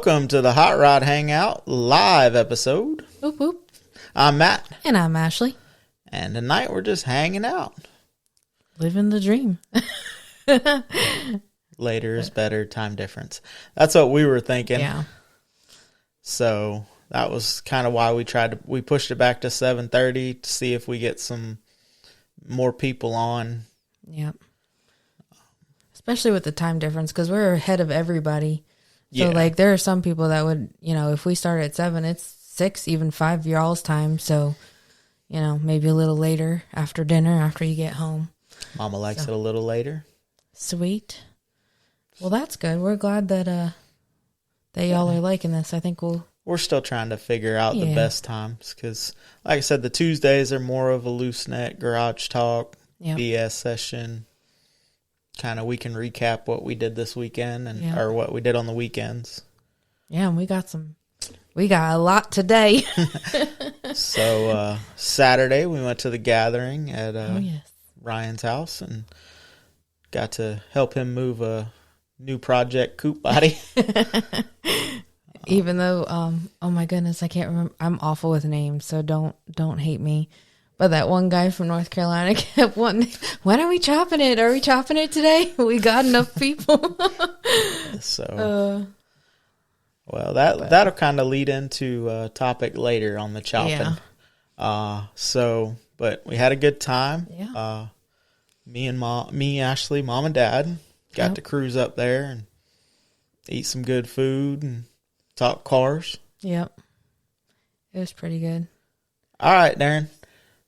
Welcome to the Hot Rod Hangout live episode. Whoop, whoop. I'm Matt. And I'm Ashley. And tonight we're just hanging out. Living the dream. Later is better, time difference. That's what we were thinking. Yeah. So that was kind of why we pushed it back to 7:30 to see if we get some more people on. Yep. Especially with the time difference, because we're ahead of everybody. So, like, there are some people that would, if we start at 7, it's 6, even 5 y'all's time. So, maybe a little later after dinner, after you get home. Mama likes it a little later. Sweet. Well, that's good. We're glad that y'all are liking this. I think we're still trying to figure out the best times because, like I said, the Tuesdays are more of a loose net garage talk, BS session. Kind of we can recap what we did this weekend or what we did on the weekends. Yeah, and we got a lot today. So Saturday we went to the gathering at Ryan's house and got to help him move a new project coupe body. Even though, oh my goodness, I can't remember. I'm awful with names, so don't hate me. But that one guy from North Carolina kept wanting, when are we chopping it? Are we chopping it today? We got enough people. So, well, that'll kind of lead into a topic later on the chopping. Yeah. But we had a good time. Yeah. Me, Ashley, Mom, and Dad got to cruise up there and eat some good food and talk cars. Yep. It was pretty good. All right, Darren.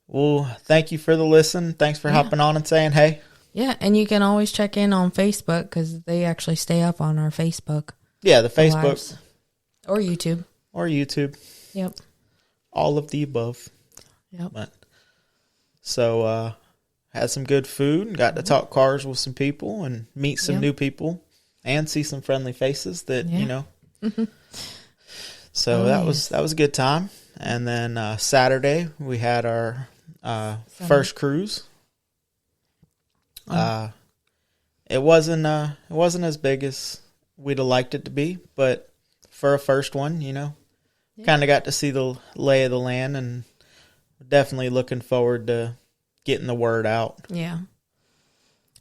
Well, thank you for the listen. Thanks for hopping on and saying hey. Yeah, and you can always check in on Facebook because they actually stay up on our Facebook. Yeah, the Facebook. Lives. Or YouTube. Yep. All of the above. Yep. Had some good food and got to talk cars with some people and meet some new people and see some friendly faces that, So that was a good time. And then Saturday we had our first cruise. It wasn't as big as we'd have liked it to be, but for a first one, kind of got to see the lay of the land, and definitely looking forward to getting the word out. Yeah,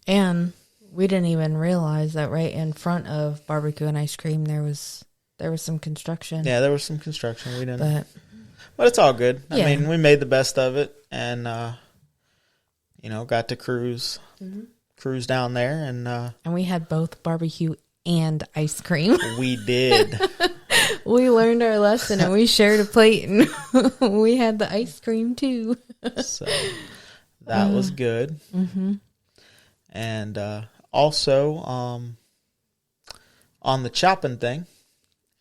and we didn't even realize that right in front of Barbecue and Ice Cream there was some construction. Yeah, there was some construction. We didn't. But it's all good. I mean, we made the best of it and, got to cruise down there. And we had both barbecue and ice cream. We did. We learned our lesson and we shared a plate and we had the ice cream too. So that was good. Mm-hmm. And also on the chopping thing.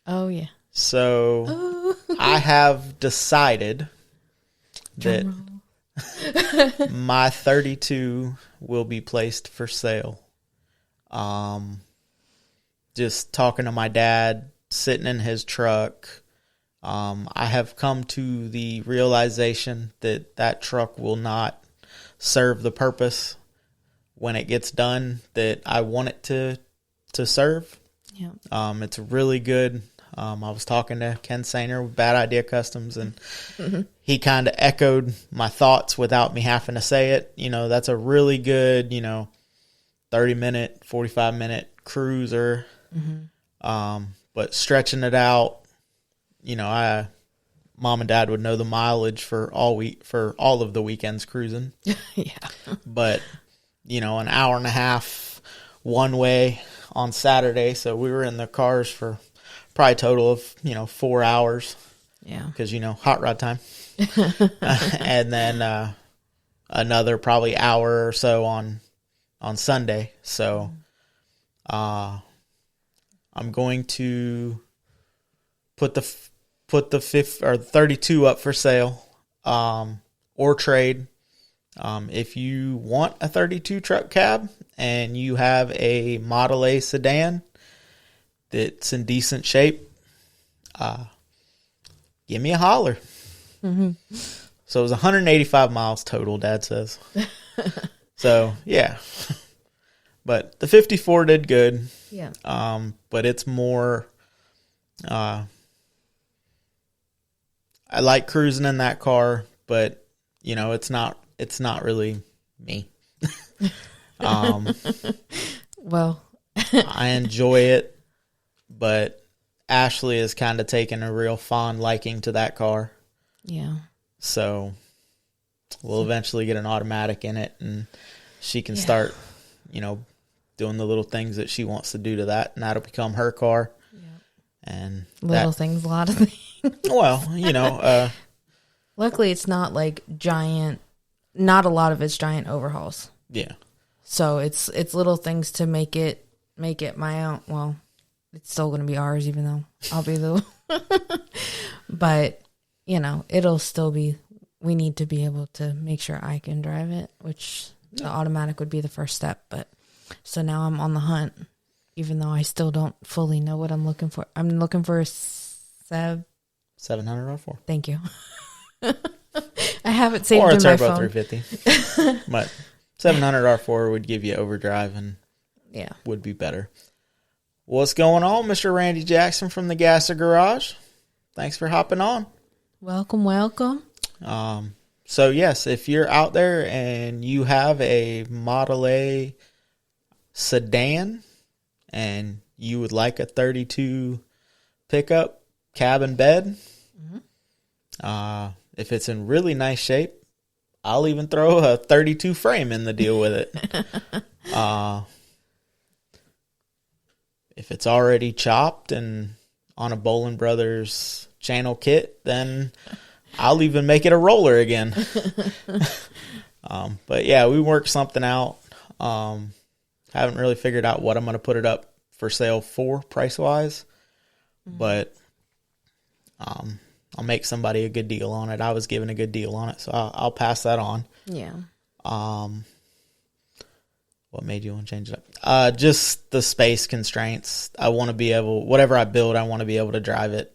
Oh, yeah. So I have decided that my 32 will be placed for sale. Just talking to my dad, sitting in his truck. I have come to the realization that truck will not serve the purpose when it gets done that I want it to serve. Yeah. It's really good. I was talking to Ken Sainer with Bad Idea Customs, and he kind of echoed my thoughts without me having to say it. That's a really good, 30-minute, 45-minute cruiser. Mm-hmm. But stretching it out, Mom and Dad would know the mileage for all of the weekends cruising. Yeah. But, an hour and a half one way on Saturday, so we were in the cars for probably a total of, 4 hours. Yeah. Because, hot rod time. And then another probably hour or so on Sunday. So I'm going to put the 32 up for sale or trade. If you want a 32 truck cab and you have a Model A sedan that's in decent shape, give me a holler. Mm-hmm. So it was 185 miles total, Dad says. So, yeah. But the 54 did good. Yeah. But it's more I like cruising in that car, but it's not really me. Well, I enjoy it, but Ashley has kind of taken a real fond liking to that car. Yeah. So we'll eventually get an automatic in it, and she can start, doing the little things that she wants to do to that, and that'll become her car. Yeah. And little things, a lot of things. Well, luckily it's not like giant, not a lot of it's giant overhauls. Yeah. So it's little things to make it my own. Well, it's still going to be ours, even though I'll be the, but it'll still be, we need to be able to make sure I can drive it, which the automatic would be the first step. But so now I'm on the hunt, even though I still don't fully know what I'm looking for. I'm looking for a 700 R4. Thank you. I have it saved or in my phone. Or a Turbo 350. But 700 R4 would give you overdrive and would be better. What's going on, Mr. Randy Jackson from the Gasser Garage? Thanks for hopping on. Welcome. So yes, if you're out there and you have a Model A sedan and you would like a 32 pickup cabin bed, if it's in really nice shape, I'll even throw a 32 frame in the deal with it. If it's already chopped and on a Bolin Brothers channel kit, then I'll even make it a roller again. But yeah, we worked something out. Haven't really figured out what I'm going to put it up for sale for price-wise. But I'll make somebody a good deal on it. I was given a good deal on it, so I'll pass that on. Yeah. What made you want to change it up? Just the space constraints. I want to be able, whatever I build, I want to be able to drive it,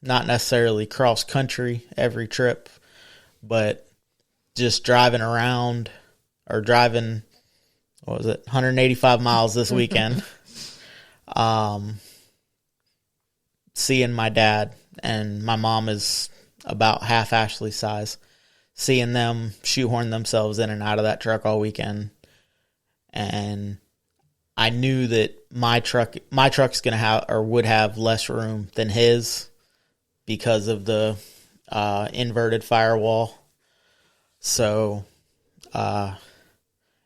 not necessarily cross country every trip, but just driving around or driving, 185 miles this weekend. Seeing my dad, and my mom is about half Ashley's size, seeing them shoehorn themselves in and out of that truck all weekend. And I knew that my truck's going to have, or would have, less room than his because of the inverted firewall. So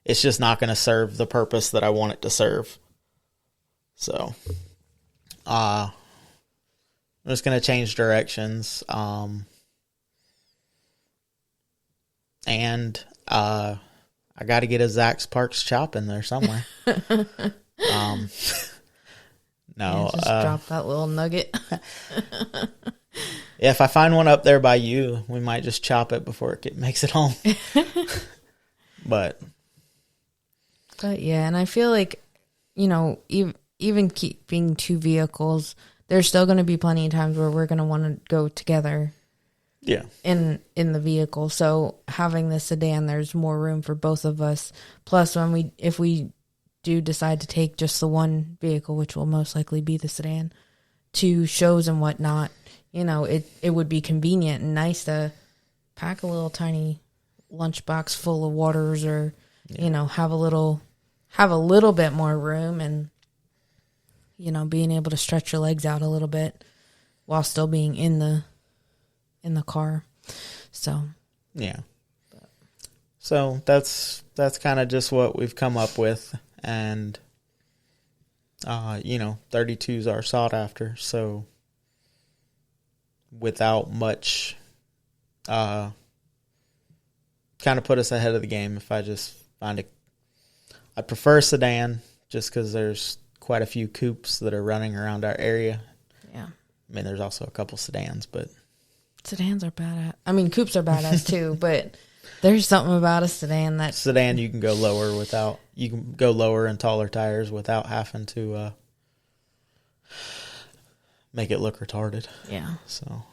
it's just not going to serve the purpose that I want it to serve. So I'm just going to change directions. And I got to get a Zach's Parks chop in there somewhere. No, just drop that little nugget. If I find one up there by you, we might just chop it before it makes it home. But yeah, and I feel like, even keeping two vehicles, there's still going to be plenty of times where we're going to want to go together. Yeah. In the vehicle. So having the sedan, there's more room for both of us. Plus, if we do decide to take just the one vehicle, which will most likely be the sedan, to shows and whatnot, it would be convenient and nice to pack a little tiny lunchbox full of waters, or have a little bit more room, and being able to stretch your legs out a little bit while still being in the car. So yeah. So that's kind of just what we've come up with, and 32s are sought after, so without much kind of put us ahead of the game. If I just find I prefer sedan just because there's quite a few coupes that are running around our area. Yeah. I mean, there's also a couple sedans, but sedans are badass. I mean, coupes are badass too, but there's something about a sedan that... Sedan, you can go lower and taller tires without having to make it look retarded. Yeah. So.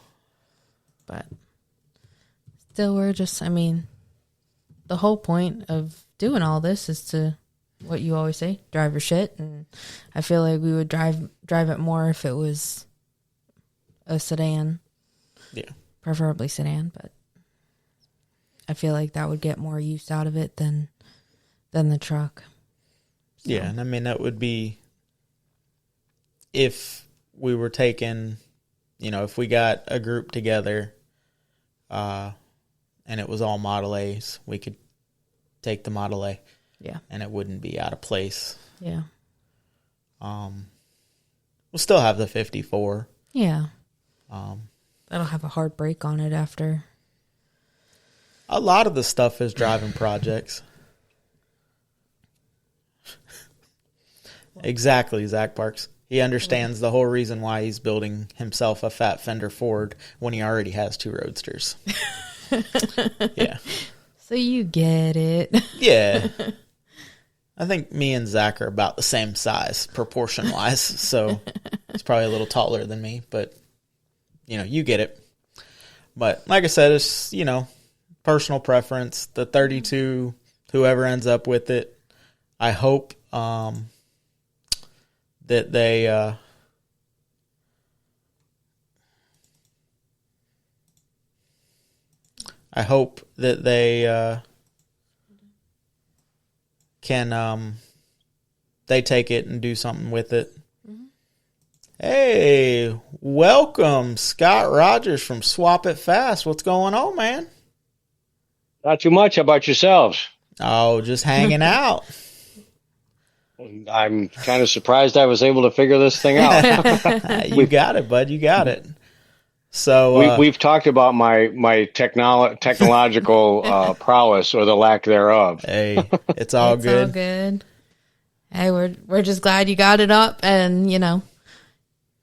But still, the whole point of doing all this is to what you always say, drive your shit. And I feel like we would drive it more if it was a sedan. Yeah. Preferably sedan, but I feel like that would get more use out of it than the truck. So. Yeah, and I mean, that would be if we were taking, if we got a group together and it was all Model A's, we could take the Model A. Yeah. And it wouldn't be out of place. Yeah. We'll still have the 54. Yeah. That'll have a hard brake on it after. A lot of the stuff is driving projects. Exactly, Zach Parks. He understands the whole reason why he's building himself a fat fender Ford when he already has 2 Roadsters. Yeah. So you get it. Yeah. I think me and Zach are about the same size, proportion-wise, so he's probably a little taller than me, but, you get it. But like I said, it's, personal preference. The 32, whoever ends up with it, I hope that they can they take it and do something with it. Mm-hmm. Hey, welcome, Scott Rogers from Swap It Fast. What's going on, man? Not too much. How about yourselves? Oh, just hanging out. I'm kind of surprised I was able to figure this thing out. You got it, bud. You got it. So we've talked about my technological prowess or the lack thereof. Hey, it's all it's good. All good. Hey, we're just glad you got it up and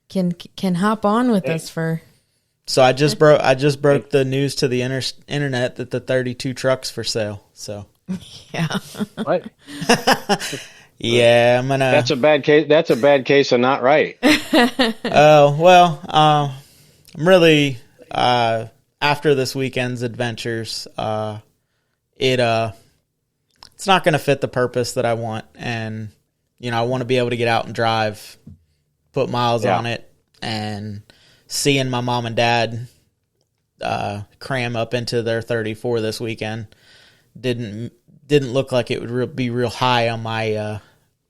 can hop on with us for. So I just broke the news to the internet that the 32 truck's for sale. So yeah. What? Yeah, I'm gonna. That's a bad case. That's a bad case of not right. Oh well, I'm really after this weekend's adventures. It's not going to fit the purpose that I want, and I want to be able to get out and drive, put miles on it, and seeing my mom and dad cram up into their 34 this weekend didn't look like it would be real high on my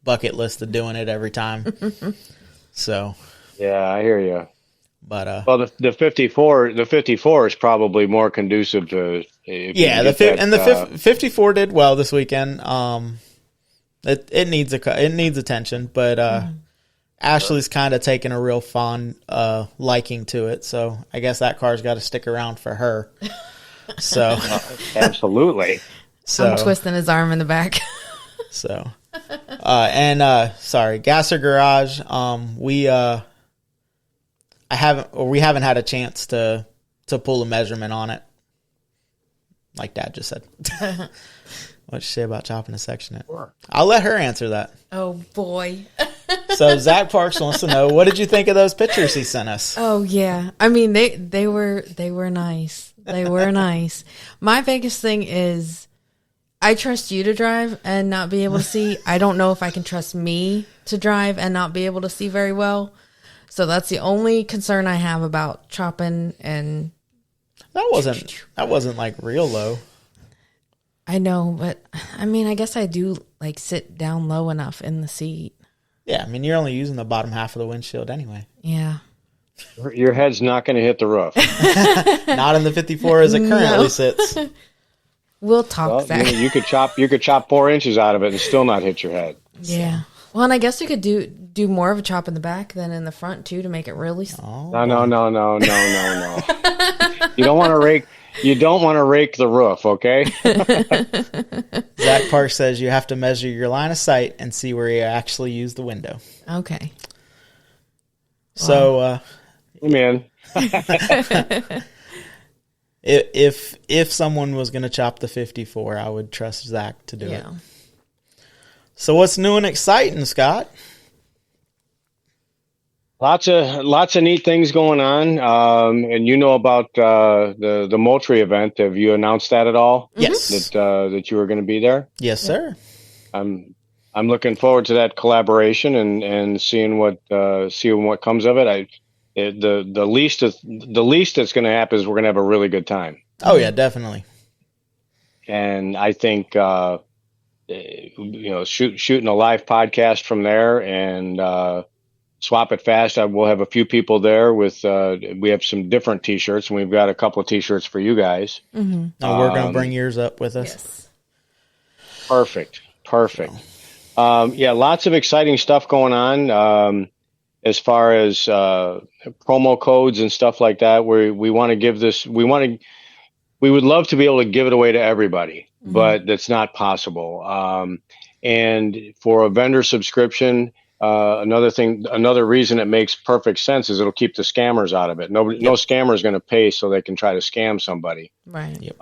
bucket list of doing it every time. So yeah, I hear you. But well, the 54 is probably more conducive to. The 54 did well this weekend. It needs attention, but Ashley's kind of taken a real fond liking to it, so I guess that car's got to stick around for her. So absolutely. So I'm twisting his arm in the back. So sorry, Gasser Garage. We haven't had a chance to pull a measurement on it, like Dad just said. What'd you say about chopping a section it? Sure. I'll let her answer that. Oh boy. So Zach Parks wants to know, what did you think of those pictures he sent us? Oh yeah, I mean they were nice. They were nice. My biggest thing is, I trust you to drive and not be able to see. I don't know if I can trust me to drive and not be able to see very well. So that's the only concern I have about chopping. And that wasn't like real low. I know, but I mean, I guess I do like sit down low enough in the seat. Yeah, I mean, you're only using the bottom half of the windshield anyway. Yeah. Your head's not going to hit the roof. Not in the 54 as it currently sits. We'll talk that. You could chop 4 inches out of it and still not hit your head. Yeah. Well, and I guess you could do more of a chop in the back than in the front too to make it really. No. You don't want to rake. You don't want to rake the roof, okay? Zach Park says you have to measure your line of sight and see where you actually use the window. Okay. So, man, if someone was going to chop the 54, I would trust Zach to do it. So, what's new and exciting, Scott? Lots of neat things going on, and about the Moultrie event. Have you announced that at all? Yes. That you were going to be there? Yes, sir. I'm I'm looking forward to that collaboration and seeing what comes of it. The least that's going to happen is we're going to have a really good time. Oh yeah, definitely. And I think shooting a live podcast from there and Swap It Fast. We'll have a few people there with. We have some different T-shirts, and we've got a couple of T-shirts for you guys. Mm-hmm. Oh, we're going to bring yours up with us. Yes. Perfect. Lots of exciting stuff going on. As far as promo codes and stuff like that, we want to give this. We would love to be able to give it away to everybody, but that's not possible. And for a vendor subscription, another reason it makes perfect sense is it'll keep the scammers out of it. No scammer is going to pay so they can try to scam somebody. Right. Yep.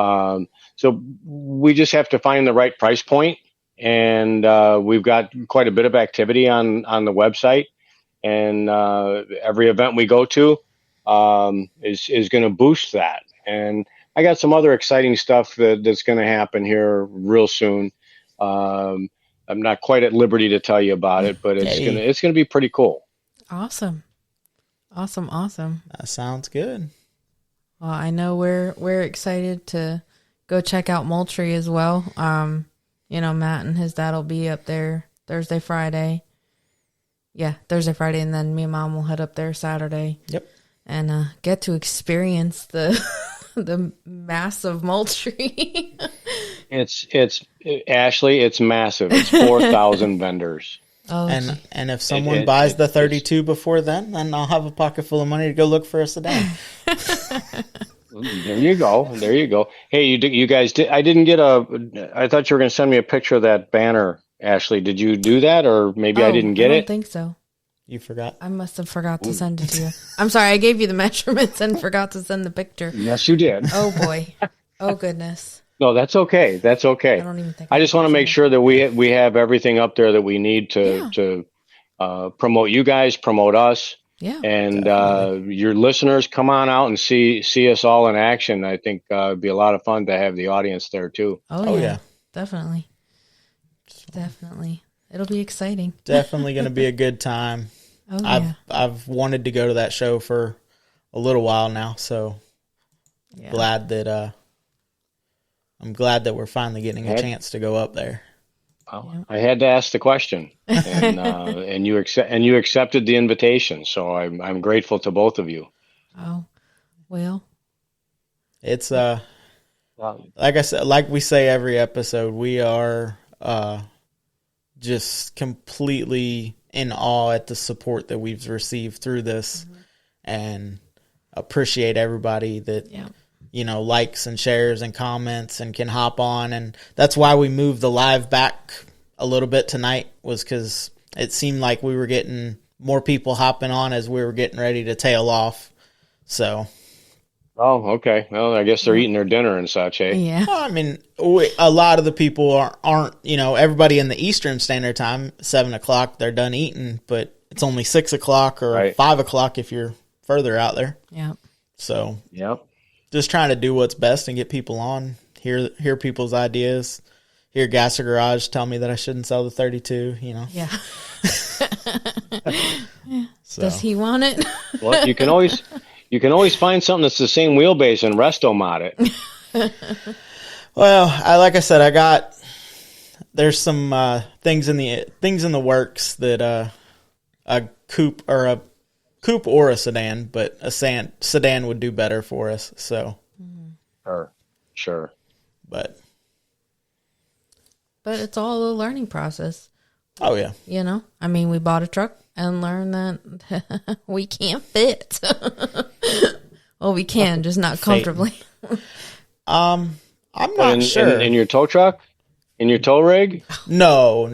So we just have to find the right price point, and we've got quite a bit of activity on the website, and every event we go to is going to boost that. And I got some other exciting stuff that's going to happen here real soon. I'm not quite at liberty to tell you about it, but it's gonna be pretty cool. Awesome. That sounds good. Well, I know we're excited to go check out Moultrie as well. Matt and his dad will be up there Thursday, Friday. Yeah, Thursday, Friday, and then me and Mom will head up there Saturday. Yep. And get to experience the the massive Moultrie. It's Ashley. It's massive. It's 4,000 vendors. Oh, and if someone buys the 32 before then I'll have a pocket full of money to go look for a sedan. There you go. Hey, you guys did. I didn't get I thought you were going to send me a picture of that banner, Ashley. Did you do that, or maybe I didn't get it? I don't think so. You forgot? I must have forgot to send it to you. I'm sorry, I gave you the measurements and forgot to send the picture. Yes, you did. Oh boy. Oh goodness. No, that's okay. I don't even think. I just want to make sure that we have everything up there that we need to promote you guys, promote us. Yeah. And your listeners, come on out and see us all in action. I think it'd be a lot of fun to have the audience there too. Oh yeah. Definitely. It'll be exciting. Definitely going to be a good time. Oh, yeah. I've wanted to go to that show for a little while now, so glad that I'm glad that we're finally getting a chance to go up there. Well, I had to ask the question, and and you accepted the invitation, so I'm grateful to both of you. Oh, well, it's like I said, like we say every episode, we are just completely in awe at the support that we've received through this, and appreciate everybody that likes and shares and comments and can hop on. And that's why we moved the live back a little bit tonight, was because it seemed like we were getting more people hopping on as we were getting ready to tail off. So. Oh, okay. Well, I guess they're eating their dinner and such, eh? Yeah. Well, I mean, a lot of the people aren't, everybody in the Eastern Standard Time, 7 o'clock, they're done eating, but it's only 6 o'clock or 5 o'clock if you're further out there. Yeah. So. Yep. Just trying to do what's best and get people on, hear people's ideas, hear Gasser Garage tell me that I shouldn't sell the 32, Yeah. So. Does he want it? Well, you can always find something that's the same wheelbase and resto-mod it. Well, like I said, there's some things in the works that a coupe or a sedan, but a sedan would do better for us. So, sure. But it's all a learning process. Oh yeah. I mean, we bought a truck and learned that we can't fit. Well, we can, just not comfortably. I'm not sure. In your tow truck? In your tow rig? No.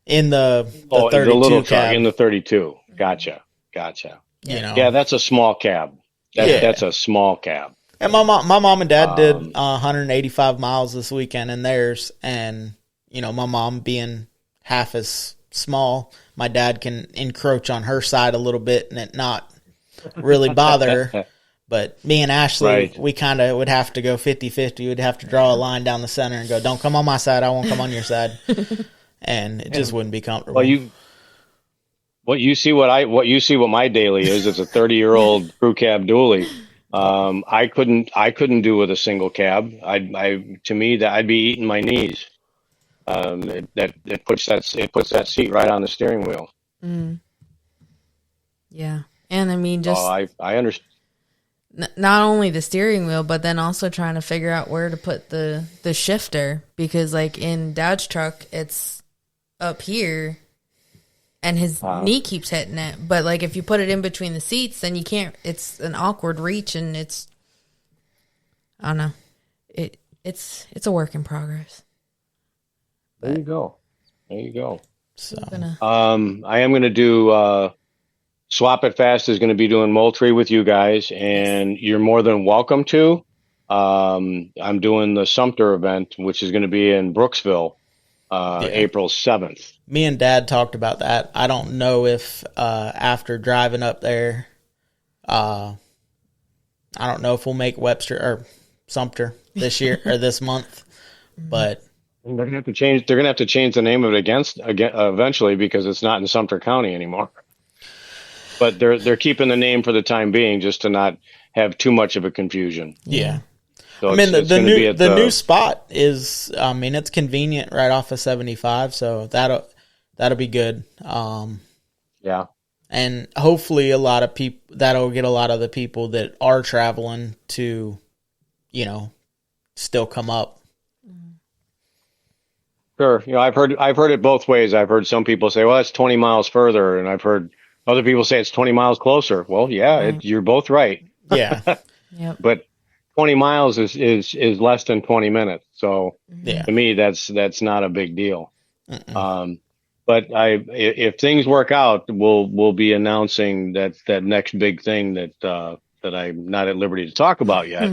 In the 32 the little cab. truck, in the 32. Gotcha. Yeah, that's a small cab. That's a small cab. And my mom and dad did 185 miles this weekend in theirs, and my mom being half as small, my dad can encroach on her side a little bit and it not really bother her. But me and Ashley, we kind of would have to go 50-50. We'd have to draw a line down the center and go, don't come on my side, I won't come on your side. and it just wouldn't be comfortable. Well, what you see what my daily is. It's a 30-year-old crew cab dually. I couldn't do with a single cab. To me that I'd be eating my knees. It puts that seat right on the steering wheel. Mm. Yeah, and I mean, just I understand. Not only the steering wheel, but then also trying to figure out where to put the shifter, because like in Dad's truck, it's up here, and his knee keeps hitting it. But like if you put it in between the seats, then you can't. It's an awkward reach, and it's I don't know. It's a work in progress. There you go. So I am gonna do. Swap It Fast is going to be doing Moultrie with you guys, and you're more than welcome to. I'm doing the Sumter event, which is going to be in Brooksville, April 7th. Me and Dad talked about that. I don't know if after driving up there, I don't know if we'll make Webster or Sumter this year or this month, but they're going to have to change. They're going to have to change the name of it eventually, because it's not in Sumter County anymore. But they're keeping the name for the time being, just to not have too much of a confusion. Yeah. So I mean, the new spot is, it's convenient right off of 75, so that'll be good. Yeah. And hopefully a lot of people, that'll get a lot of the people that are traveling to, still come up. Sure. I've heard it both ways. I've heard some people say, well, that's 20 miles further. And I've heard other people say it's 20 miles closer. Well, yeah, you're both right. Yeah. Yep. But 20 miles is less than 20 minutes. So to me, that's not a big deal. But if things work out, we'll be announcing that next big thing that I'm not at liberty to talk about yet.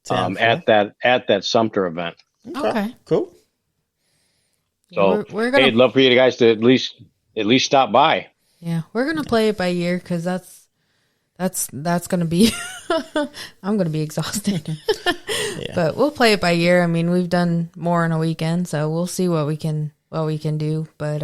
At that Sumter event. Okay. Cool. So we're gonna, I'd love for you guys to at least stop by. Yeah, we're gonna play it by ear, because that's gonna be I'm gonna be exhausted. But we'll play it by ear. I mean, we've done more in a weekend, so we'll see what we can do. But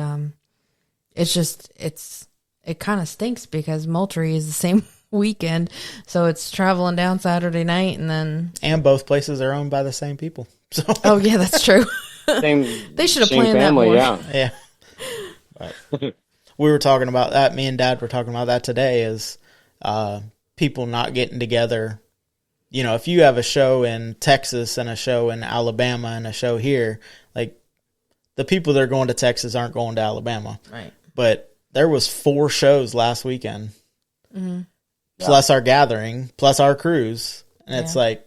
it kind of stinks because Moultrie is the same weekend, so it's traveling down Saturday night, and both places are owned by the same people. So oh yeah, that's true. They should have planned family, that more. Yeah. But we were talking about that. Me and Dad were talking about that today. Is people not getting together? If you have a show in Texas and a show in Alabama and a show here, like the people that are going to Texas aren't going to Alabama, right? But there was 4 shows last weekend, plus our gathering, plus our cruise, and it's like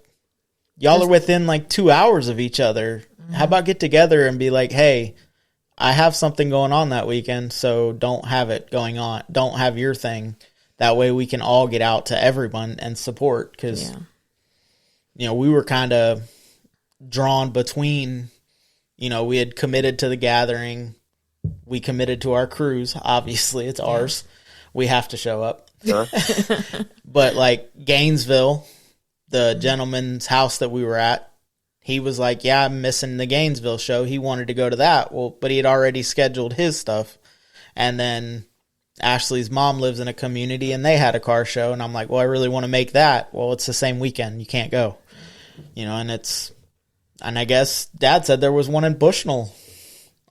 y'all are within like 2 hours of each other. How about get together and be like, hey, I have something going on that weekend, so don't have it going on. Don't have your thing. That way we can all get out to everyone and support, because, we were kind of drawn between, we had committed to the gathering. We committed to our cruise. Obviously, it's ours. We have to show up. Sure. But like Gainesville, the gentleman's house that we were at, he was like, yeah, I'm missing the Gainesville show. He wanted to go to that. Well, but he had already scheduled his stuff. And then Ashley's mom lives in a community and they had a car show. And I'm like, well, I really want to make that. Well, it's the same weekend. You can't go. And I guess Dad said there was one in Bushnell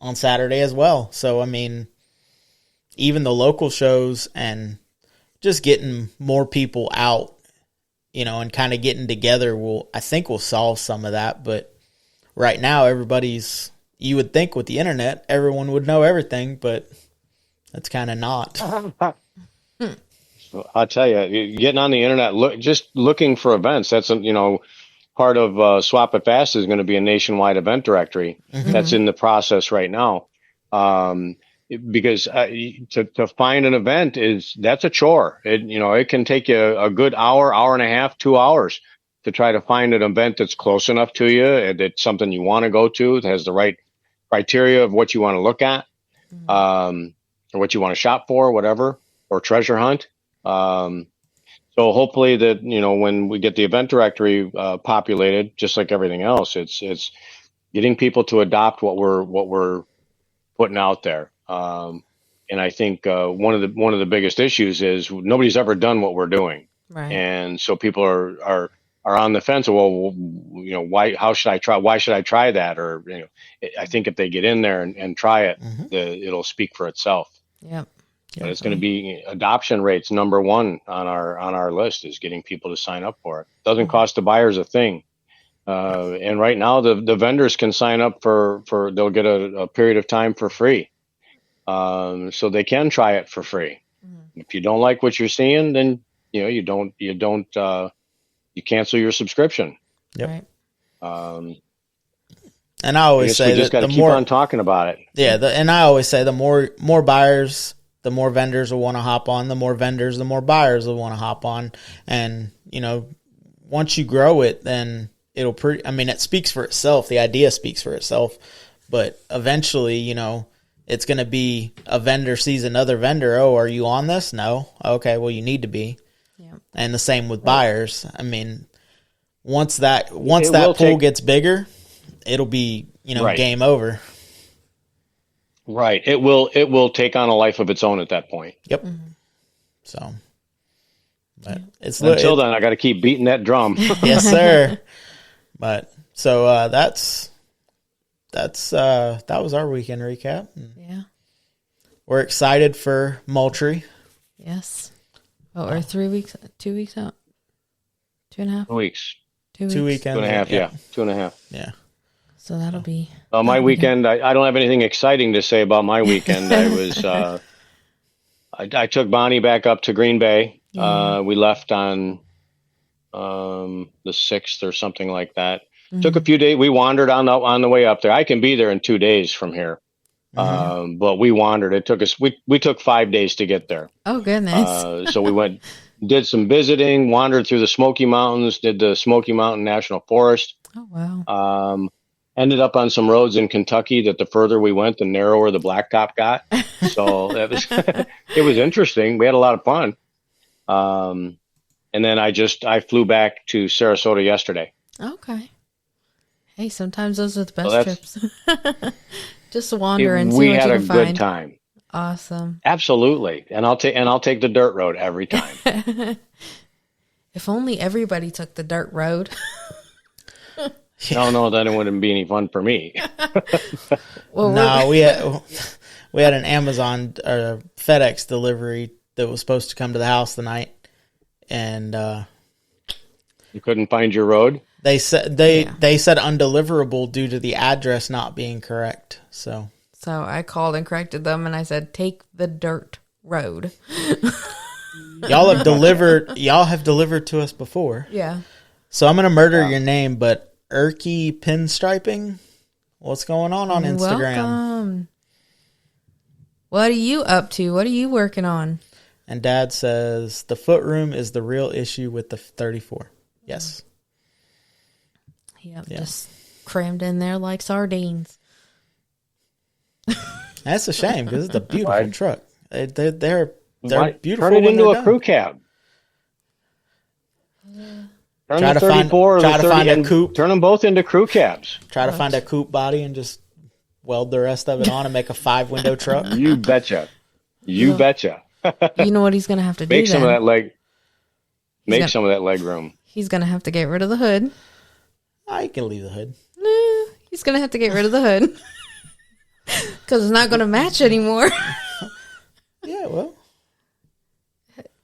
on Saturday as well. So, I mean, even the local shows and just getting more people out, and kind of getting together I think will solve some of that. But right now, you would think with the internet, everyone would know everything, but that's kind of not. I'll tell you, getting on the internet, just looking for events. That's, part of Swap It Fast is going to be a nationwide event directory. That's in the process right now. Because to find an event that's a chore. It can take you a good hour and a half, 2 hours to try to find an event that's close enough to you, and it's something you want to go to, that has the right criteria of what you want to look at, or what you want to shop for, whatever, or treasure hunt. So hopefully that, when we get the event directory populated, just like everything else, it's getting people to adopt what we're putting out there. And I think one of the biggest issues is nobody's ever done what we're doing, Right. and so people are on the fence. Well, why? How should I try? Why should I try that? Or I think if they get in there and try it, it'll speak for itself. Yep. But it's going to be adoption rates number one on our list is getting people to sign up for it. Doesn't cost the buyers a thing. And right now the vendors can sign up for they'll get a period of time for free. So they can try it for free. If you don't like what you're seeing, then you cancel your subscription. Yep. Right. And I always say we just got to keep on talking about it. Yeah, and I always say the more buyers, the more vendors will want to hop on. The more vendors, the more buyers will want to hop on. And once you grow it, then it'll it speaks for itself. The idea speaks for itself. But eventually, it's going to be a vendor sees another vendor. Oh, are you on this? No. Okay, well, you need to be. Yeah. And the same with buyers. Once that pool gets bigger, it'll be, game over. Right. It will take on a life of its own at that point. Yep. So, but until then, I got to keep beating that drum. Yes, sir. But so that was our weekend recap. Yeah. We're excited for Moultrie. Yes. Oh, we're 3 weeks, 2 weeks out. 2.5 weeks. 2 weeks. 2 weekends. 2.5. Yeah. 2.5. Yeah. So that'll be my weekend. I don't have anything exciting to say about my weekend. I was I took Bonnie back up to Green Bay. We left on the 6th or something like that. Took a few days. We wandered on the way up there. I can be there in 2 days from here. But we wandered. It took us. We took 5 days to get there. Oh goodness! So we went, did some visiting, wandered through the Smoky Mountains, did the Smoky Mountain National Forest. Oh wow! Ended up on some roads in Kentucky that the further we went, the narrower the blacktop got. So that was it was interesting. We had a lot of fun. And then I flew back to Sarasota yesterday. Okay. Hey, sometimes those are the best trips. Just wander and see we what had you a can good find. time. Awesome. Absolutely. And I'll take the dirt road every time. If only everybody took the dirt road. No, then it wouldn't be any fun for me. Well, no, we had an Amazon FedEx delivery that was supposed to come to the house tonight, and you couldn't find your road. They said they said undeliverable due to the address not being correct. So I called and corrected them, and I said, "Take the dirt road." Y'all have delivered to us before. Yeah. So I'm gonna murder your name, but Erky Pinstriping. What's going on Instagram? Welcome. What are you up to? What are you working on? And Dad says the foot room is the real issue with the 34. Yes. Yep, just crammed in there like sardines. That's a shame because it's a beautiful truck. They're beautiful. Turn it into a crew cab. Turn the 34 or the 30 and coupe. Turn them both into crew cabs. Try to find a coupe body and just weld the rest of it on and make a 5-window truck. You betcha. You betcha. You know what he's going to have to do? Make some of that leg. Make some of that leg room. He's going to have to get rid of the hood. I can leave the hood. He's going to have to get rid of the hood. Because it's not going to match anymore. Yeah, well.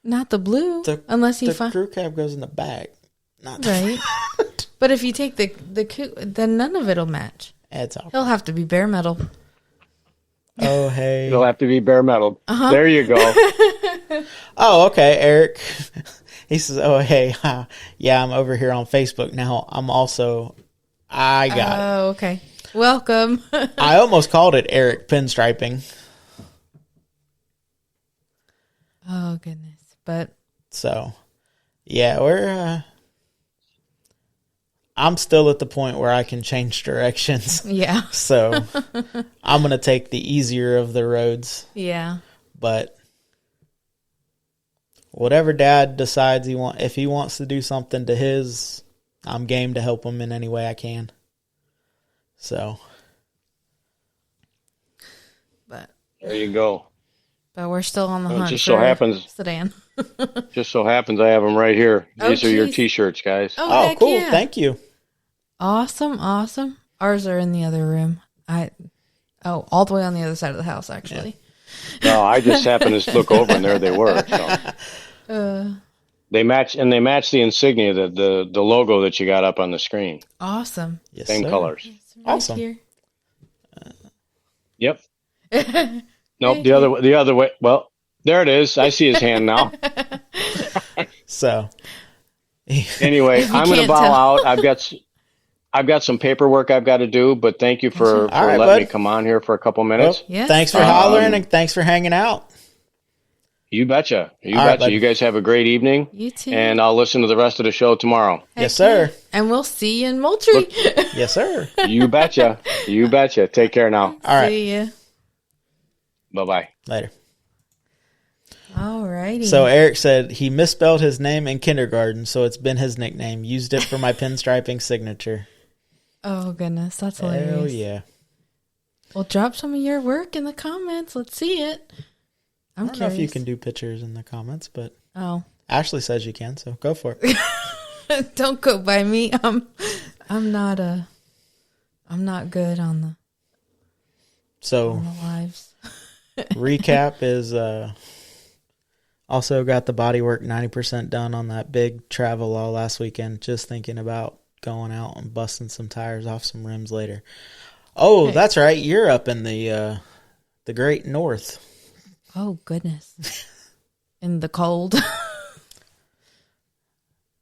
Not the blue. Unless he finds... The crew cab goes in the back. Not right. But if you take the coupe, then none of it'll match. It's all He'll have to be bare metal. Oh, hey. It'll have to be bare metal. Uh-huh. There you go. Oh, okay, Eric. He says, oh, hey, yeah, I'm over here on Facebook now. I got it. Oh, okay. Welcome. I almost called it Eric Pinstriping. Oh, goodness. But. So, yeah, I'm still at the point where I can change directions. Yeah. So, I'm going to take the easier of the roads. Yeah. But whatever Dad decides if he wants to do something to his, I'm game to help him in any way I can. So, There you go. But we're still on the hunt just for so happens, sedan. just so happens I have them right here. Oh, These are your geez. T-shirts, guys. Oh, heck cool. yeah. Thank you. Awesome. Ours are in the other room. All the way on the other side of the house, actually. No, I just happened to look over and there they were. So. They match the insignia, the logo that you got up on the screen. Awesome. Yes, Same sir. colors. Right Awesome. here. Yep. Nope. The other way. Well, there it is. I see his hand now. So, Anyway, I'm going to can't bow tell. out. I've got some paperwork I've got to do, but thank you for All right, letting me bud. come on here for a couple well, minutes. Yes. thanks for hollering and thanks for hanging out. You betcha. All right, bud. You guys have a great evening. You too. And I'll listen to the rest of the show tomorrow. Heck Yes, sir. yeah. And we'll see you in Moultrie. Yes, sir. You betcha. You betcha. Take care now. All right. See ya. Bye-bye. Later. Alrighty. So Eric said he misspelled his name in kindergarten, so it's been his nickname. Used it for my pinstriping signature. Oh goodness, that's hilarious. Hell yeah. Well, drop some of your work in the comments. Let's see it. I don't know if you can do pictures in the comments, but Oh, Ashley says you can, so go for it. don't go by me. I'm not good on So the lives. recap is also got the bodywork 90% done on that big travel all last weekend. Just thinking about going out and busting some tires off some rims later. Oh, Okay. that's right. You're up in the great north. Oh goodness. In the cold.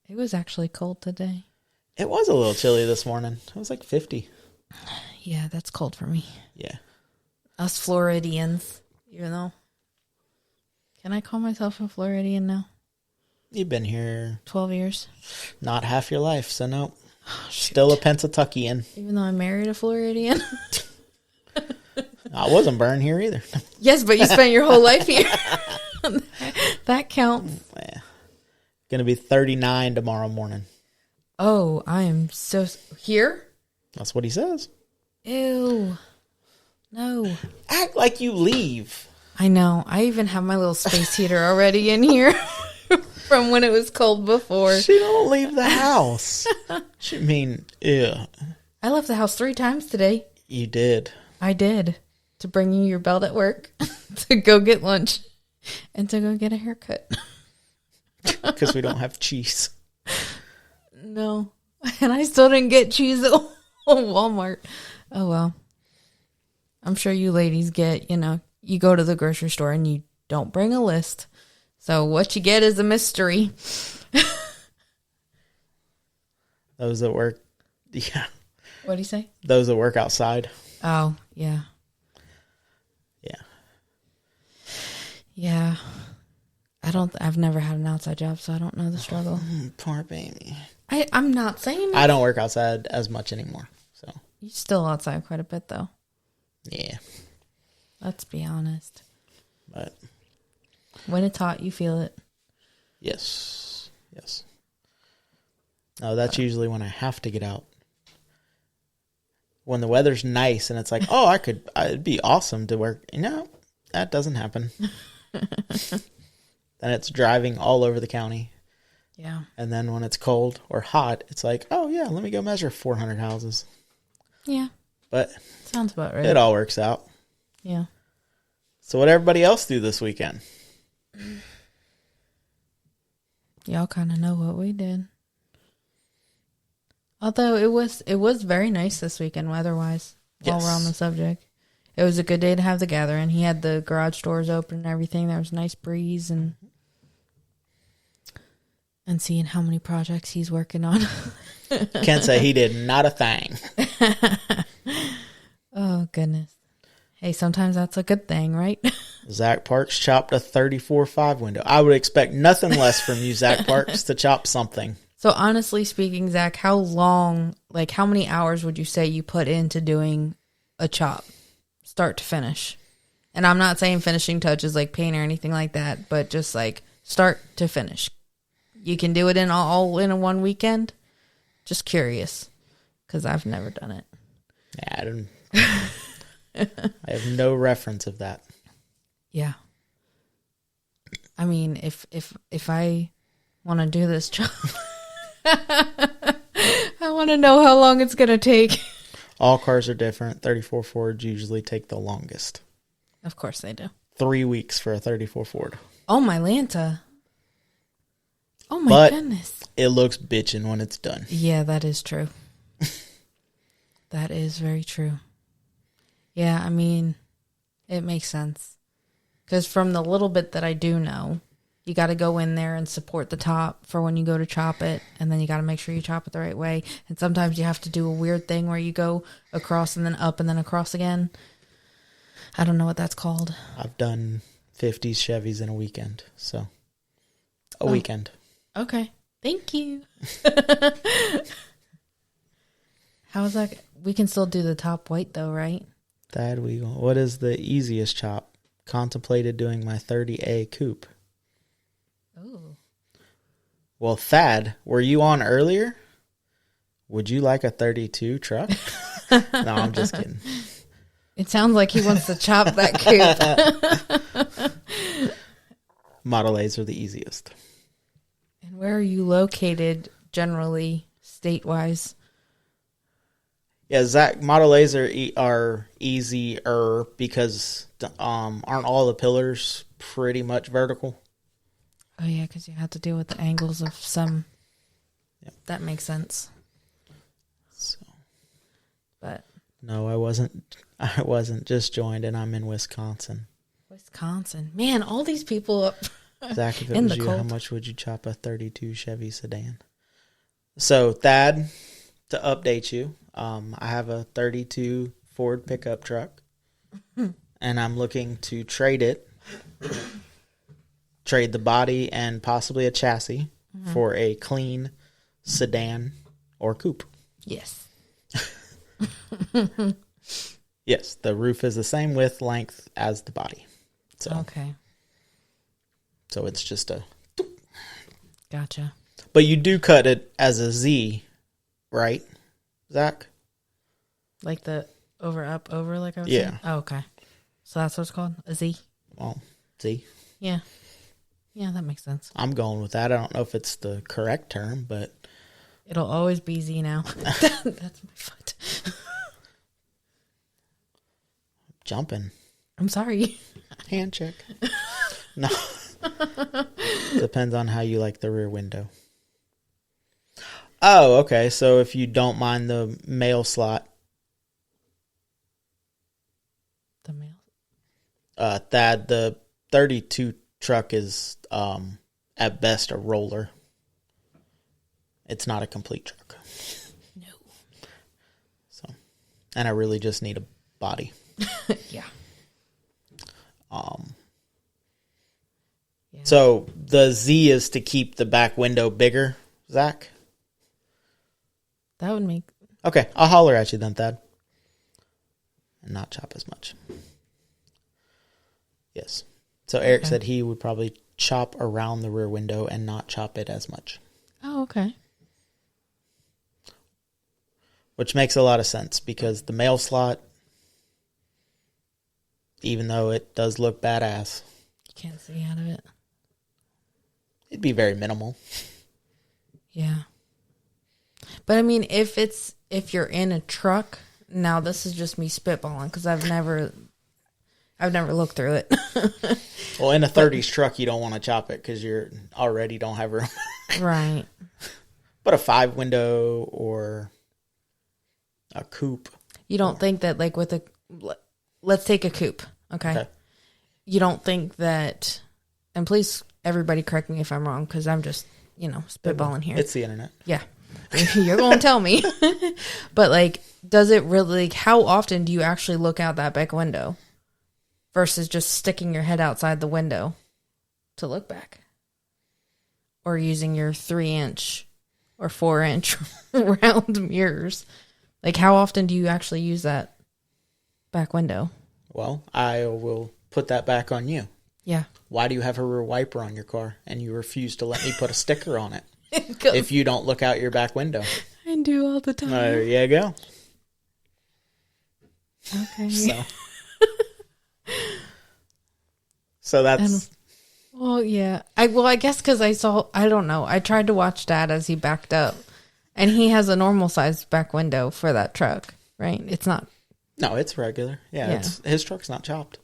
It was actually cold today. It was a little chilly this morning. It was like 50. Yeah, that's cold for me. Yeah. Us Floridians, even though. Can I call myself a Floridian now? You've been here 12 years. not half your life, so no. Still a Pennsatuckian. Even though I married a Floridian. I wasn't born here either. Yes, but you spent your whole life here. That counts. Yeah. Gonna be 39 tomorrow morning. Oh, I am so... Here? That's what he says. Ew. No. Act like you leave. I know. I even have my little space heater already in here from when it was cold before. She don't leave the house. She mean, yeah. I left the house 3 times today. You did. I did. To bring you your belt at work, to go get lunch, and to go get a haircut. Because we don't have cheese. No. And I still didn't get cheese at Walmart. Oh, well. I'm sure you ladies get, you go to the grocery store and you don't bring a list. So what you get is a mystery. Those that work, yeah. What do you say? Those that work outside. Oh, yeah. Yeah. Yeah. I've never had an outside job, so I don't know the struggle. Poor baby. I'm not saying I don't work outside as much anymore. So, You're still outside quite a bit, though. yeah. Let's be honest. But, When it's hot, you feel it. yes. Yes. No, that's usually when I have to get out. When the weather's nice and it's like, oh, it'd be awesome to work. No, that doesn't happen. Then it's driving all over the county. Yeah. And then when it's cold or hot, it's like, oh, yeah, let me go measure 400 houses. Yeah. But Sounds about right. it all works out. Yeah. So what everybody else do this weekend? Y'all kind of know what we did. Although it was very nice this weekend weather-wise, while we're on the subject. It was a good day to have the gathering. He had the garage doors open and everything. There was a nice breeze and seeing how many projects he's working on. Can't say he did not a thing. Oh, goodness. Hey, sometimes that's a good thing, right? Zach Parks chopped a 34.5 window. I would expect nothing less from you, Zach Parks, to chop something. So honestly speaking, Zach, how many hours would you say you put into doing a chop, start to finish? And I'm not saying finishing touches like paint or anything like that, but just like start to finish. You can do it all in a one weekend? Just curious, because I've never done it. Yeah, I have no reference of that. Yeah. I mean, if I want to do this job, I want to know how long it's going to take. All cars are different. 34 Fords usually take the longest. Of course they do. 3 weeks for a 34 Ford. Oh, my Lanta. Oh, my goodness. It looks bitchin' when it's done. Yeah, that is true. That is very true. Yeah, I mean, it makes sense. Because from the little bit that I do know, you got to go in there and support the top for when you go to chop it. And then you got to make sure you chop it the right way. And sometimes you have to do a weird thing where you go across and then up and then across again. I don't know what that's called. I've done 50s Chevys in a weekend. So, a weekend. Okay. Thank you. How is that? We can still do the top white though, right? Thad, what is the easiest chop? Contemplated doing my 30A coupe. Oh. Well, Thad, were you on earlier? Would you like a 32 truck? No, I'm just kidding. It sounds like he wants to chop that coupe. Model A's are the easiest. And where are you located generally, state-wise? Yeah, Zach, Model A's are easier because aren't all the pillars pretty much vertical? Oh, yeah, because you have to deal with the angles of some. Yep. That makes sense. So, But no, I wasn't just joined, and I'm in Wisconsin. Wisconsin. Man, all these people up Zach, if it in was the you, cold. how much would you chop a 32 Chevy sedan? So, Thad, to update you, I have a 32 Ford pickup truck, and I'm looking to trade the body and possibly a chassis for a clean sedan or coupe. Yes. Yes, the roof is the same width, length as the body. So, Okay. So it's just a... Gotcha. But you do cut it as a Z, right, Zach? Like the over, up, over, like I was Yeah. saying? Oh, okay. So that's what it's called? A Z? Well, Z. Yeah. Yeah, that makes sense. I'm going with that. I don't know if it's the correct term, but... It'll always be Z now. That's my foot. Jumping. I'm sorry. Hand check. No. Depends on how you like the rear window. Oh, okay. So if you don't mind the mail slot, The mail. Thad, the 32 truck is at best a roller. It's not a complete truck. No. So, and I really just need a body. Yeah. Yeah. So the Z is to keep the back window bigger, Zach? That would make... Okay, I'll holler at you then, Thad. And not chop as much. Yes. So Eric said he would probably chop around the rear window and not chop it as much. Oh, okay. Which makes a lot of sense because the mail slot, even though it does look badass, You can't see out of it. it'd be very minimal. Yeah. But I mean, if you're in a truck, now this is just me spitballing because I've never looked through it. Well, in a 30s truck, you don't want to chop it because you already don't have room. Right. But a 5-window or a coupe. You don't think that like with let's take a coupe, okay? You don't think that, and please everybody correct me if I'm wrong because I'm just, spitballing here. It's the internet. Yeah. You're going to tell me. But like, does it really, like, how often do you actually look out that back window versus just sticking your head outside the window to look back? Or using your 3-inch or 4-inch round mirrors? Like, how often do you actually use that back window? Well, I will put that back on you. Yeah. Why do you have a rear wiper on your car and you refuse to let me put a sticker on it if you don't look out your back window? I do all the time. There you go. Okay. So, So that's... Well, yeah. I guess because I don't know. I tried to watch Dad as he backed up. And he has a normal sized back window for that truck, right? It's not. No, it's regular. Yeah. His truck's not chopped.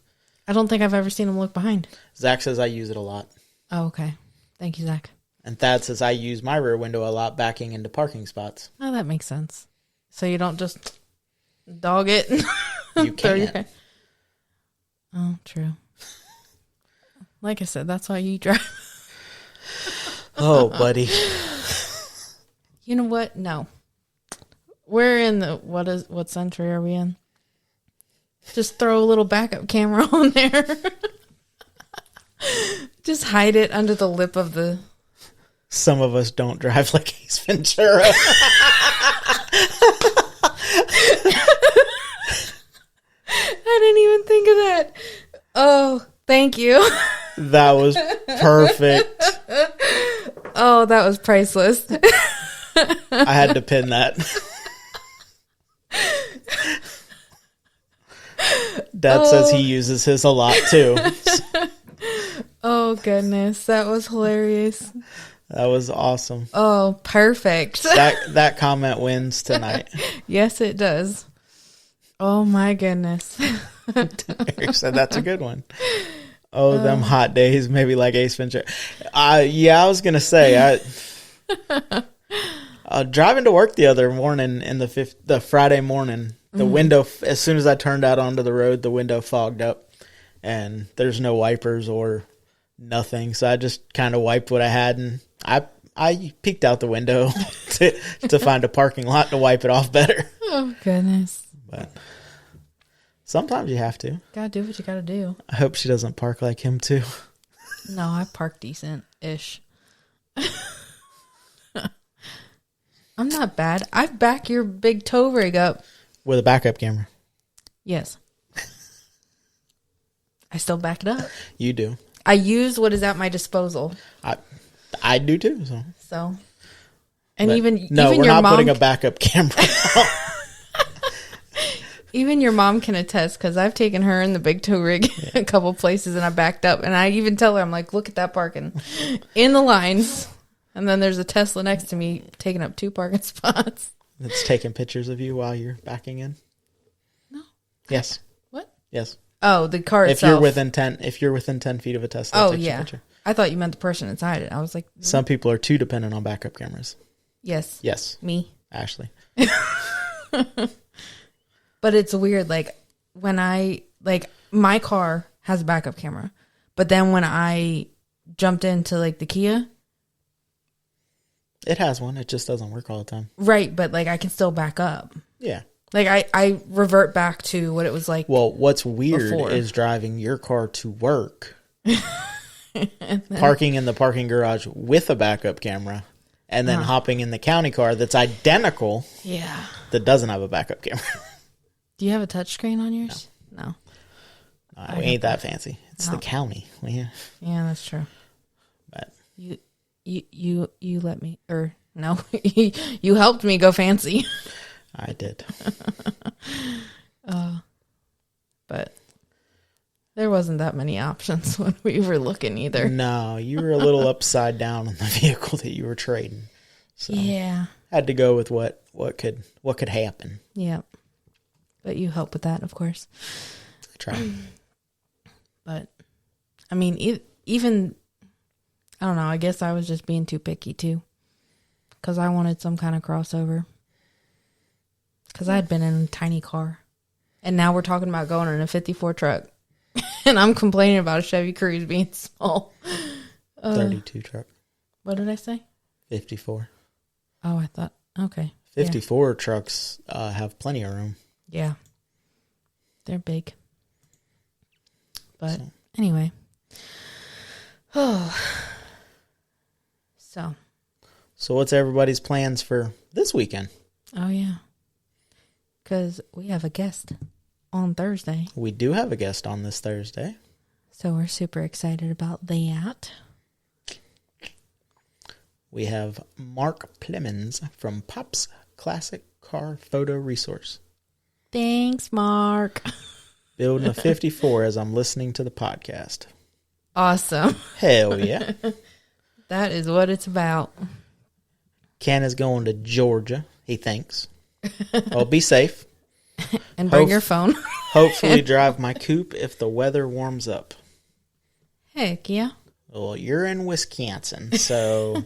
I don't think I've ever seen him look behind. Zach says I use it a lot. Oh, okay. Thank you, Zach. And Thad says I use my rear window a lot backing into parking spots. Oh, that makes sense. So you don't just dog it? You can't. Oh, true. Like I said, that's why you drive. Oh, buddy. You know what? No. We're in the, what century are we in? Just throw a little backup camera on there. Just hide it under the lip of the... Some of us don't drive like Ace Ventura. I didn't even think of that. Oh, thank you. That was perfect. Oh, that was priceless. I had to pin that. Dad says he uses his a lot too. Oh, goodness. That was hilarious. That was awesome. Oh, perfect. That comment wins tonight. Yes, it does. Oh, my goodness. Eric said that's a good one. Oh, them hot days, maybe like Ace Ventura. Yeah, I was going to say, driving to work the other morning in the Friday morning, the window, as soon as I turned out onto the road, the window fogged up and there's no wipers or nothing. So I just kind of wiped what I had and I peeked out the window to find a parking lot to wipe it off better. Oh, goodness. But sometimes you have to. Gotta do what you gotta do. I hope she doesn't park like him too. No, I park decent-ish. I'm not bad. I back your big tow rig up. With a backup camera. Yes. I still back it up. You do. I use what is at my disposal. I do too. So. And but even we're your not mom, putting a backup camera. Even your mom can attest because I've taken her in the big tow rig a couple places and I backed up and I even tell her, I'm like, look at that parking in the lines. And then there's a Tesla next to me taking up 2 parking spots. It's taking pictures of you while you're backing in. No. Yes. What? Yes. Oh, the car if itself. If you're within 10 feet of a Tesla. Oh, yeah. I thought you meant the person inside it. I was like, some people are too dependent on backup cameras. Yes. Yes. Me. Ashley. But it's weird. Like when my car has a backup camera, but then when I jumped into like the Kia, it has one. It just doesn't work all the time. Right. But like I can still back up. Yeah. Like I revert back to what it was like. Well, what's weird before. is driving your car to work, parking in the parking garage with a backup camera, and then hopping in the county car that's identical. Yeah. That doesn't have a backup camera. Do you have a touchscreen on yours? No. We ain't that fancy. It's the county. Yeah, that's true. But you let me, or no, you helped me go fancy. I did. But there wasn't that many options when we were looking either. No, you were a little upside down on the vehicle that you were trading. So yeah. Had to go with what could happen. Yeah. But you help with that, of course. I try. But, I mean, even, I don't know, I guess I was just being too picky, too. Because I wanted some kind of crossover. Because I had been in a tiny car. And now we're talking about going in a 54 truck. And I'm complaining about a Chevy Cruze being small. 32 truck. What did I say? 54. Oh, I thought, okay. 54 trucks have plenty of room. Yeah. They're big. But anyway. Oh. So what's everybody's plans for this weekend? Oh, yeah. Because we have a guest on Thursday. We do have a guest on this Thursday. So we're super excited about that. We have Mark Plemons from Pop's Classic Car Photo Resource. Thanks, Mark. Building a 54 as I'm listening to the podcast. Awesome. Hell yeah. That is what it's about. Ken is going to Georgia, he thinks. Well, be safe. And bring your phone. Hopefully drive my coupe if the weather warms up. Heck yeah. Well, you're in Wisconsin, so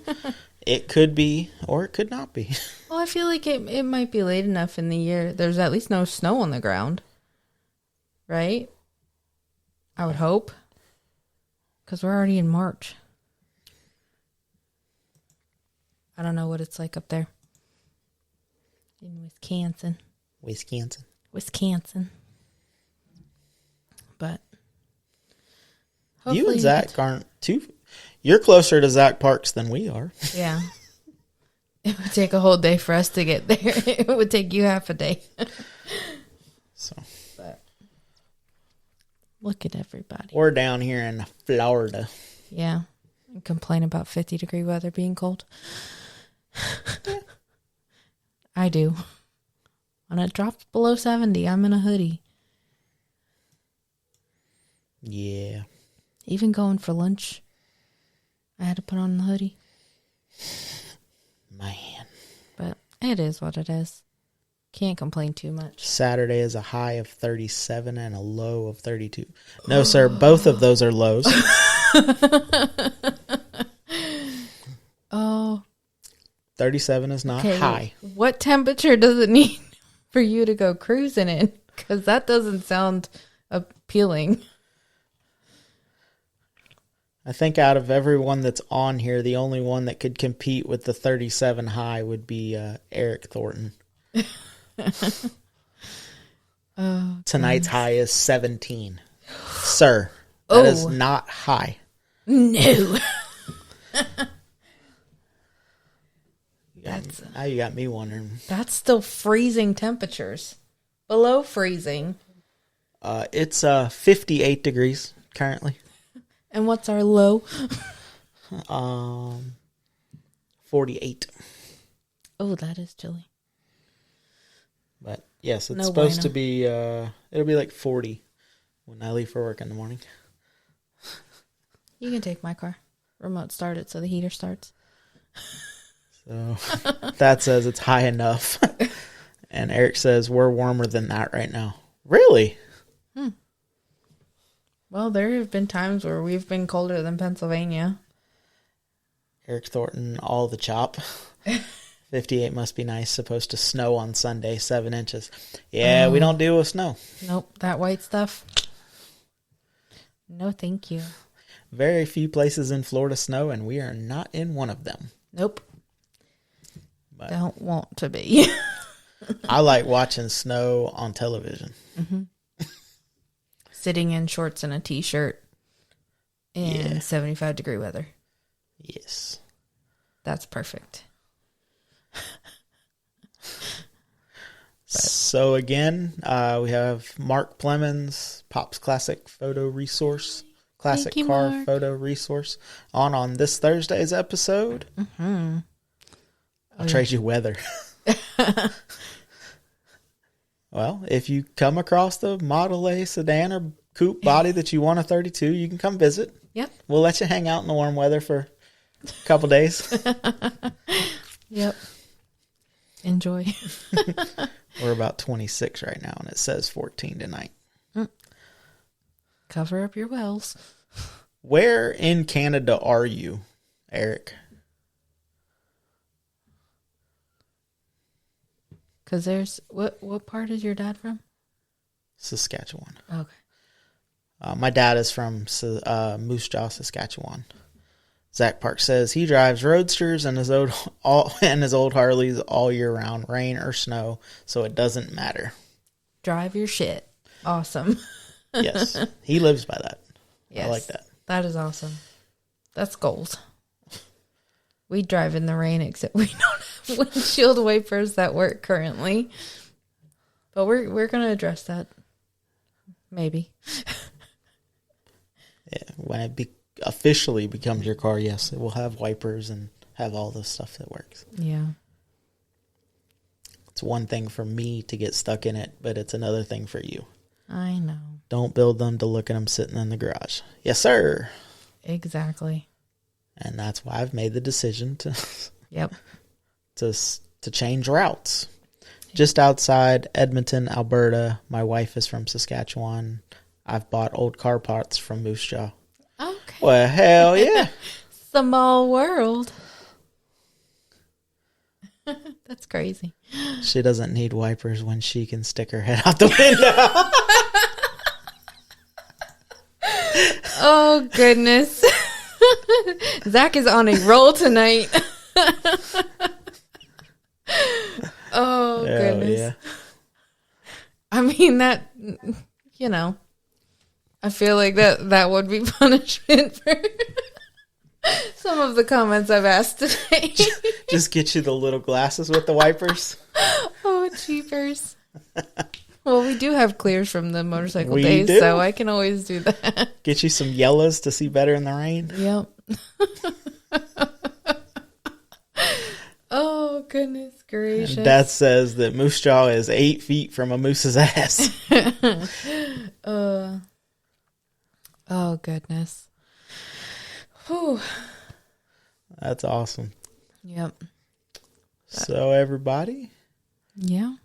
it could be or it could not be. Well, I feel like it might be late enough in the year. There's at least no snow on the ground. Right? I would hope. Because we're already in March. I don't know what it's like up there. In Wisconsin. But you and Zach aren't too... You're closer to Zach Parks than we are. Yeah. It would take a whole day for us to get there. It would take you half a day. So... Look at everybody. We're down here in Florida. Yeah. And complain about 50-degree weather being cold. I do. When it drops below 70, I'm in a hoodie. Yeah. Even going for lunch, I had to put on the hoodie. Man. But it is what it is. Can't complain too much. Saturday is a high of 37 and a low of 32. No, sir. Both of those are lows. Oh. 37 is not high. What temperature does it need for you to go cruising in? Because that doesn't sound appealing. I think out of everyone that's on here, the only one that could compete with the 37 high would be Eric Thornton. Tonight's high is 17. Sir, that is not high. No. Now you got me wondering. That's still freezing temperatures. Below freezing. It's 58 degrees currently. And what's our low? 48. Oh, that is chilly. But yes, it's supposed to be, it'll be like 40 when I leave for work in the morning. You can take my car. Remote start it so the heater starts. So that says it's high enough. And Eric says we're warmer than that right now. Really? Well, there have been times where we've been colder than Pennsylvania. Eric Thornton, all the chop. 58 must be nice. Supposed to snow on Sunday, 7 inches. Yeah, we don't deal with snow. Nope, that white stuff. No, thank you. Very few places in Florida snow, and we are not in one of them. Nope. But don't want to be. I like watching snow on television. Mm-hmm. Sitting in shorts and a t-shirt in 75-degree weather. Yes. That's perfect. So again, we have Mark Plemons, Pop's Classic Photo Resource, Classic Car Mark. Photo Resource, on this Thursday's episode. Mm-hmm. I'll trade you weather. Well, if you come across the Model A sedan or coupe body that you want a 32, you can come visit. Yep. We'll let you hang out in the warm weather for a couple days. Yep. Enjoy. We're about 26 right now, and it says 14 tonight. Cover up your wells. Where in Canada are you, Eric? Because there's... What part is your dad from? Saskatchewan. Okay. My dad is from Moose Jaw, Saskatchewan. Zach Park says he drives roadsters and his old Harleys all year round, rain or snow, so it doesn't matter. Drive your shit. Awesome. Yes, he lives by that. Yes, I like that. That is awesome. That's goals. We drive in the rain, except we don't have windshield wipers that work currently. But we're gonna address that. Maybe. Yeah, when it officially becomes your car, yes, it will have wipers and have all the stuff that works. Yeah. It's one thing for me to get stuck in it, but it's another thing for you. I know. Don't build them to look at them sitting in the garage. Yes, sir. Exactly. And that's why I've made the decision to Yep. to change routes. Just outside Edmonton, Alberta. My wife is from Saskatchewan. I've bought old car parts from Moose Jaw. Okay. Well, hell yeah. Small world. That's crazy. She doesn't need wipers when she can stick her head out the window. Oh, goodness. Zach is on a roll tonight. Oh, goodness. Yeah. I mean, that, you know, I feel like that would be punishment for some of the comments I've asked today. Just get you the little glasses with the wipers. Oh, jeepers. Well, we do have clears from the motorcycle days, so I can always do that. Get you some yellows to see better in the rain. Yep. Oh, goodness gracious. And Dad says that Moose Jaw is 8 feet from a moose's ass. Oh, goodness. Whew. That's awesome. Yep. So, everybody. Yeah.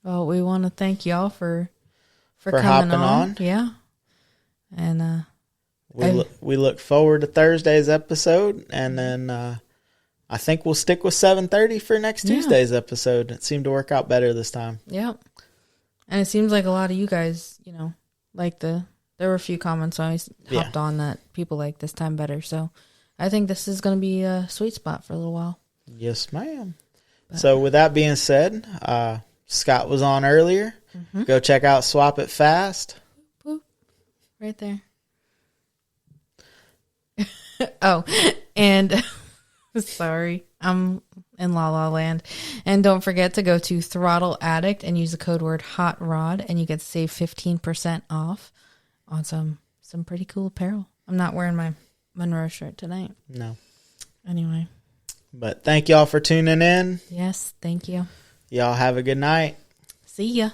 Well, we want to thank y'all for coming hopping on. Yeah. And we look forward to Thursday's episode, and then I think we'll stick with 7:30 for next Tuesday's episode. It seemed to work out better this time. Yep. And it seems like a lot of you guys, you know, like there were a few comments when I hopped on that people like this time better. So I think this is going to be a sweet spot for a little while. Yes, ma'am. So with that being said, Scott was on earlier. Mm-hmm. Go check out Swap It Fast. Boop. Right there. Oh, and sorry, I'm in La La Land. And don't forget to go to Throttle Addict and use the code word Hot Rod, and you get to save 15% off on some pretty cool apparel. I'm not wearing my Monroe shirt tonight. No. Anyway. But thank y'all for tuning in. Yes, thank you. Y'all have a good night. See ya.